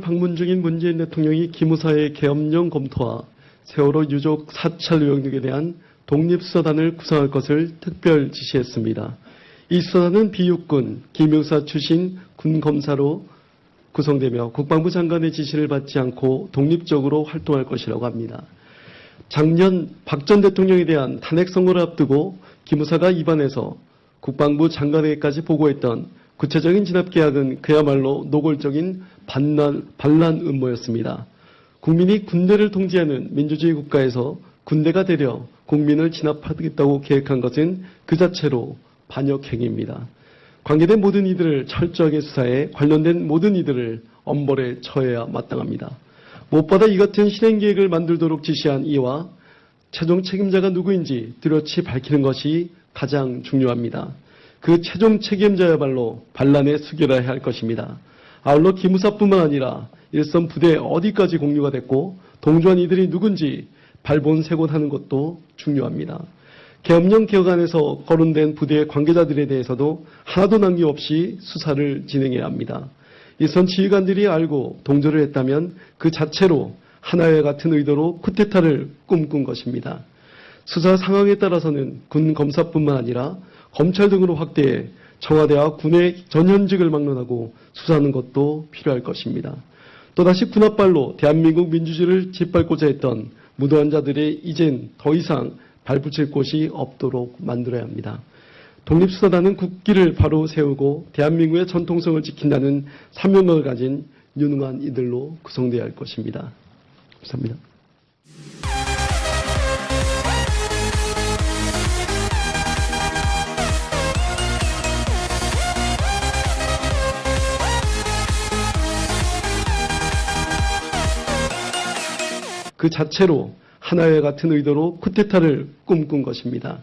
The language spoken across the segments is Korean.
방문 중인 문재인 대통령이 기무사의 계엄령 검토와 세월호 유족 사찰 의혹 등에 대한 독립수사단을 구성할 것을 특별 지시했습니다. 이 수사단은 비육군, 기무사 출신 군검사로 구성되며 국방부 장관의 지시를 받지 않고 독립적으로 활동할 것이라고 합니다. 작년 박 전 대통령에 대한 탄핵 선고를 앞두고 기무사가 입안해서 국방부 장관에게까지 보고했던 구체적인 진압계약은 그야말로 노골적인 반란 음모였습니다. 국민이 군대를 통제하는 민주주의 국가에서 군대가 되려 국민을 진압하겠다고 계획한 것은 그 자체로 반역행위입니다. 관계된 모든 이들을 철저하게 수사해 관련된 모든 이들을 엄벌에 처해야 마땅합니다. 무엇보다 이 같은 실행계획을 만들도록 지시한 이와 최종 책임자가 누구인지 뚜렷이 밝히는 것이 가장 중요합니다. 그 최종 책임자야말로 반란에 수결해야 할 것입니다. 아울러 기무사뿐만 아니라 일선 부대에 어디까지 공유가 됐고 동조한 이들이 누군지 발본색원하는 것도 중요합니다. 계엄령 개혁안에서 거론된 부대의 관계자들에 대해서도 하나도 남김없이 수사를 진행해야 합니다. 일선 지휘관들이 알고 동조를 했다면 그 자체로 하나와 같은 의도로 쿠데타를 꿈꾼 것입니다. 수사 상황에 따라서는 군 검사뿐만 아니라 검찰 등으로 확대해 청와대와 군의 전현직을 막론하고 수사하는 것도 필요할 것입니다. 또다시 군합발로 대한민국 민주주의를 짓밟고자 했던 무도한 자들의 이젠 더 이상 발붙일 곳이 없도록 만들어야 합니다. 독립수사단은 국기를 바로 세우고 대한민국의 전통성을 지킨다는 사명을 가진 유능한 이들로 구성되어야 할 것입니다. 감사합니다. 그 자체로 하나와 같은 의도로 쿠데타를 꿈꾼 것입니다.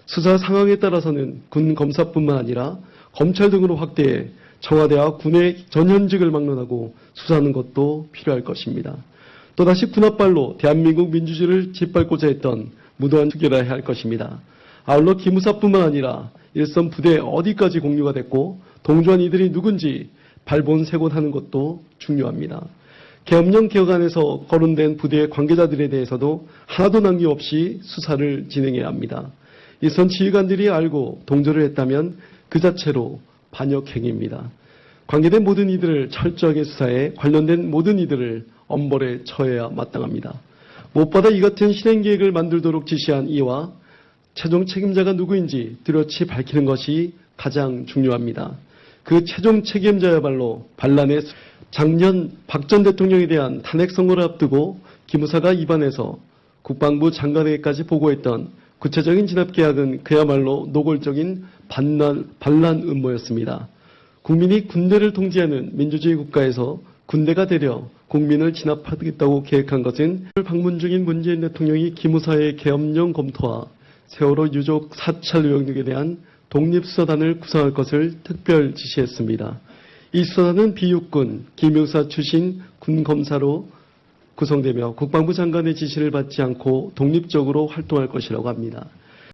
수사 상황에 따라서는 군 검사뿐만 아니라 검찰 등으로 확대해 청와대와 군의 전현직을 막론하고 수사하는 것도 필요할 것입니다. 또다시 군합발로 대한민국 민주주의를 짓밟고자 했던 무도한 수결해야 할 것입니다. 아울러 기무사뿐만 아니라 일선 부대에 어디까지 공유가 됐고 동조한 이들이 누군지 발본색원하는 것도 중요합니다. 계엄령 개혁안에서 거론된 부대의 관계자들에 대해서도 하나도 남김없이 수사를 진행해야 합니다. 일선 지휘관들이 알고 동조를 했다면 그 자체로 반역행위입니다. 관계된 모든 이들을 철저하게 수사해 관련된 모든 이들을 엄벌에 처해야 마땅합니다. 무엇보다 이 같은 실행계획을 만들도록 지시한 이와 최종 책임자가 누구인지 뚜렷이 밝히는 것이 가장 중요합니다. 그 최종 책임자야말로 반란의 작년 박 전 대통령에 대한 탄핵 선고를 앞두고 기무사가 입안해서 국방부 장관에게까지 보고했던 구체적인 진압계약은 그야말로 노골적인 반란 음모였습니다. 국민이 군대를 통제하는 민주주의 국가에서 군대가 되려 국민을 진압하겠다고 계획한 것은 방문 중인 문재인 대통령이 기무사의 계엄령 검토와 세월호 유족 사찰 의혹 등에 대한 독립수사단을 구성할 것을 특별 지시했습니다. 이 수사단은 비육군, 기무사 출신 군검사로 구성되며 국방부 장관의 지시를 받지 않고 독립적으로 활동할 것이라고 합니다.